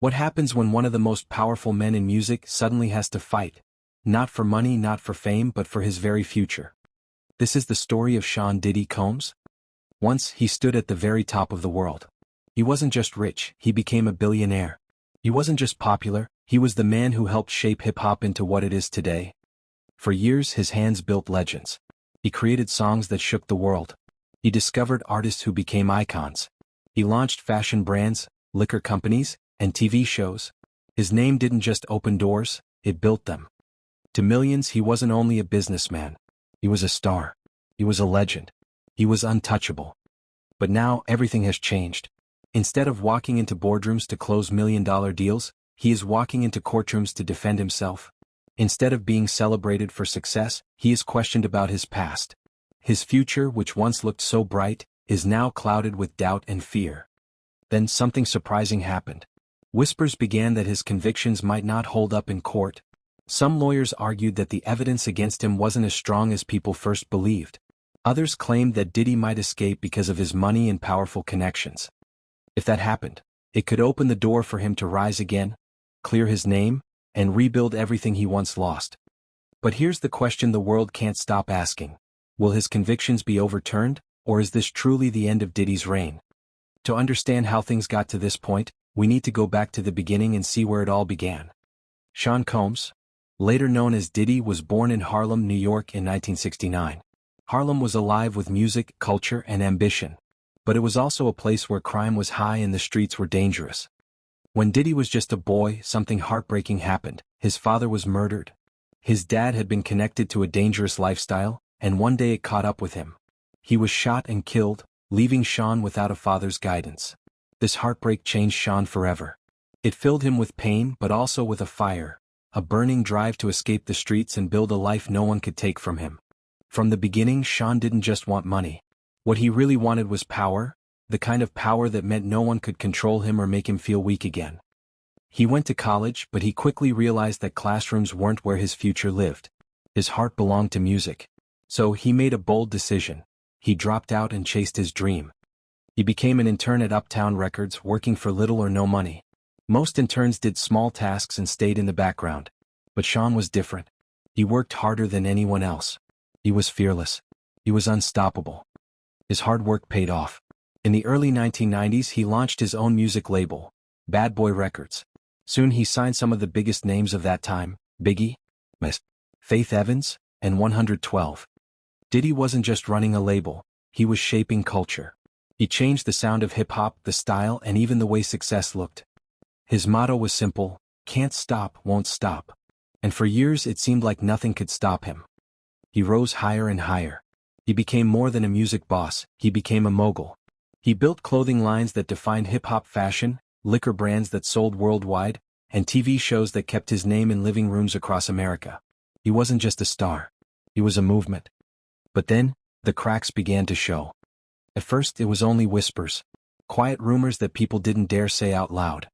What happens when one of the most powerful men in music suddenly has to fight? Not for money, not for fame, but for his very future. This is the story of Sean Diddy Combs. Once, he stood at the very top of the world. He wasn't just rich, he became a billionaire. He wasn't just popular, he was the man who helped shape hip-hop into what it is today. For years, his hands built legends. He created songs that shook the world. He discovered artists who became icons. He launched fashion brands, liquor companies, and TV shows. His name didn't just open doors, it built them. To millions, he wasn't only a businessman. He was a star. He was a legend. He was untouchable. But now, everything has changed. Instead of walking into boardrooms to close million-dollar deals, he is walking into courtrooms to defend himself. Instead of being celebrated for success, he is questioned about his past. His future, which once looked so bright, is now clouded with doubt and fear. Then something surprising happened. Whispers began that his convictions might not hold up in court. Some lawyers argued that the evidence against him wasn't as strong as people first believed. Others claimed that Diddy might escape because of his money and powerful connections. If that happened, it could open the door for him to rise again, clear his name, and rebuild everything he once lost. But here's the question the world can't stop asking. Will his convictions be overturned, or is this truly the end of Diddy's reign? To understand how things got to this point, we need to go back to the beginning and see where it all began. Sean Combs, later known as Diddy, was born in Harlem, New York in 1969. Harlem was alive with music, culture, and ambition. But it was also a place where crime was high and the streets were dangerous. When Diddy was just a boy, something heartbreaking happened. His father was murdered. His dad had been connected to a dangerous lifestyle, and one day it caught up with him. He was shot and killed, leaving Sean without a father's guidance. This heartbreak changed Sean forever. It filled him with pain but also with a fire, a burning drive to escape the streets and build a life no one could take from him. From the beginning, Sean didn't just want money. What he really wanted was power, the kind of power that meant no one could control him or make him feel weak again. He went to college, but he quickly realized that classrooms weren't where his future lived. His heart belonged to music. So he made a bold decision. He dropped out and chased his dream. He became an intern at Uptown Records, working for little or no money. Most interns did small tasks and stayed in the background. But Sean was different. He worked harder than anyone else. He was fearless. He was unstoppable. His hard work paid off. In the early 1990s, he launched his own music label, Bad Boy Records. Soon he signed some of the biggest names of that time, Biggie, Faith Evans, and 112. Diddy wasn't just running a label, he was shaping culture. He changed the sound of hip-hop, the style, and even the way success looked. His motto was simple: can't stop, won't stop. And for years it seemed like nothing could stop him. He rose higher and higher. He became more than a music boss, he became a mogul. He built clothing lines that defined hip-hop fashion, liquor brands that sold worldwide, and TV shows that kept his name in living rooms across America. He wasn't just a star. He was a movement. But then, the cracks began to show. At first it was only whispers. Quiet rumors that people didn't dare say out loud.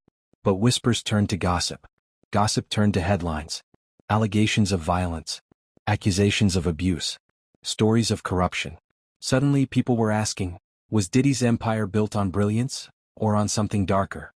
But whispers turned to gossip. Gossip turned to headlines. Allegations of violence. Accusations of abuse. Stories of corruption. Suddenly people were asking, was Diddy's empire built on brilliance, or on something darker?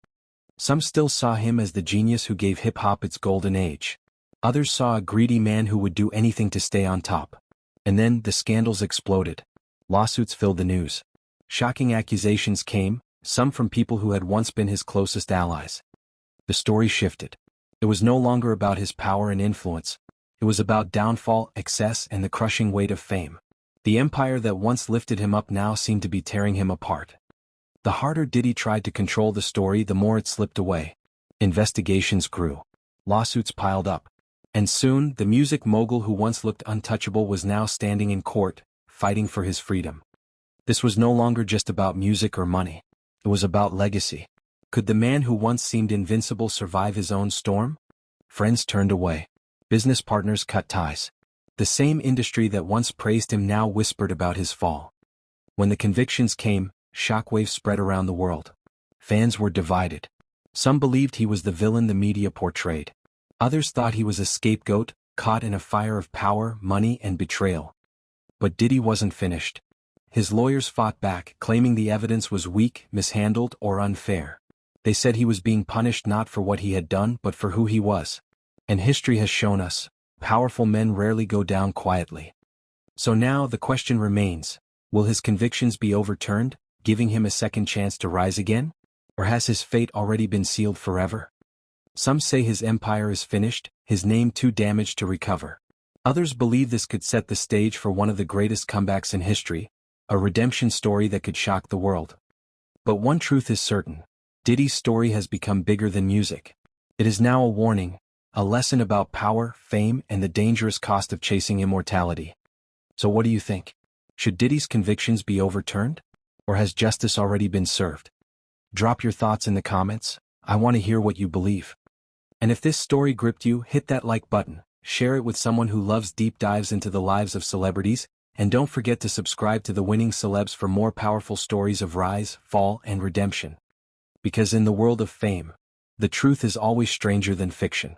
Some still saw him as the genius who gave hip-hop its golden age. Others saw a greedy man who would do anything to stay on top. And then the scandals exploded. Lawsuits filled the news. Shocking accusations came, some from people who had once been his closest allies. The story shifted. It was no longer about his power and influence. It was about downfall, excess, and the crushing weight of fame. The empire that once lifted him up now seemed to be tearing him apart. The harder Diddy tried to control the story, the more it slipped away. Investigations grew. Lawsuits piled up. And soon, the music mogul who once looked untouchable was now standing in court, fighting for his freedom. This was no longer just about music or money. It was about legacy. Could the man who once seemed invincible survive his own storm? Friends turned away. Business partners cut ties. The same industry that once praised him now whispered about his fall. When the convictions came, shockwaves spread around the world. Fans were divided. Some believed he was the villain the media portrayed. Others thought he was a scapegoat, caught in a fire of power, money, and betrayal. But Diddy wasn't finished. His lawyers fought back, claiming the evidence was weak, mishandled, or unfair. They said he was being punished not for what he had done but for who he was. And history has shown us, powerful men rarely go down quietly. So now the question remains, will his convictions be overturned, giving him a second chance to rise again? Or has his fate already been sealed forever? Some say his empire is finished, his name too damaged to recover. Others believe this could set the stage for one of the greatest comebacks in history, a redemption story that could shock the world. But one truth is certain, Diddy's story has become bigger than music. It is now a warning, a lesson about power, fame, and the dangerous cost of chasing immortality. So what do you think? Should Diddy's convictions be overturned? Or has justice already been served? Drop your thoughts in the comments, I want to hear what you believe. And if this story gripped you, hit that like button, share it with someone who loves deep dives into the lives of celebrities, and don't forget to subscribe to the Winning Celebs for more powerful stories of rise, fall, and redemption. Because in the world of fame, the truth is always stranger than fiction.